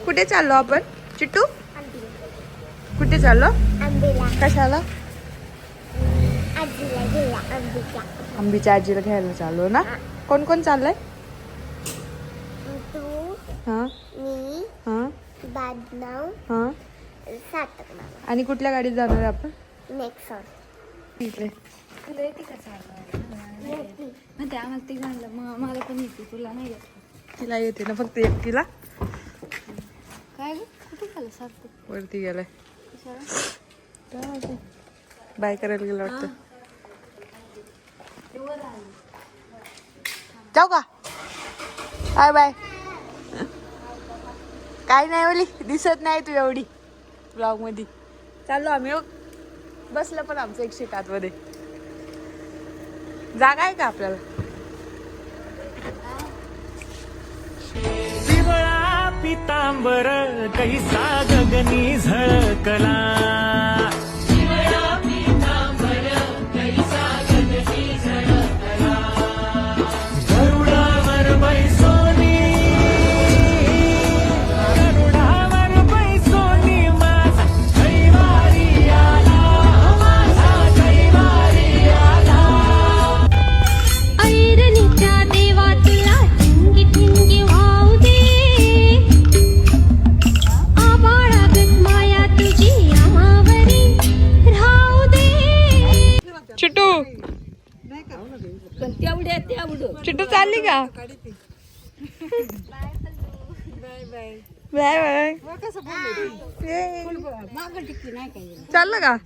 कुठे चाललो आपण चिट्टू? कुठे चाललो? कशाला? आंबीच्या आजीला घ्यायला चाललो ना. कोण कोण चाललंय? हा हा हा. आणि कुठल्या गाडीत जाणार आहे आपण? मला पण येते, तुला नाही येत. तिला येते ना फक्त एकटीला. काय ग कुठे झालं सारखं? वरती गेलाय. बाय करायला गेलं वाटतं. जाऊ का? Bye bye. काय नाही ओली, दिसत नाही तू एवढी ब्लॉग मध्ये. चाललो आम्ही. बसलं पण आमचं 101 आतमध्ये. जागा आहे का आपल्याला? पिवळा पितांबर कैसा गगनी झळकला. गरुडावर बैसोनी माझा कैवारी आला, माझा कैवारी आला. ऐरणीच्या देवा तुला ठिंगी ठिंगी वाहू दे. आभाळागत माया तुझी आमावरी राहू दे. चिट्टू पण तेवढं चिट्टू चालली का? Bye bye. मागं टिकली नाही काही चाललं का?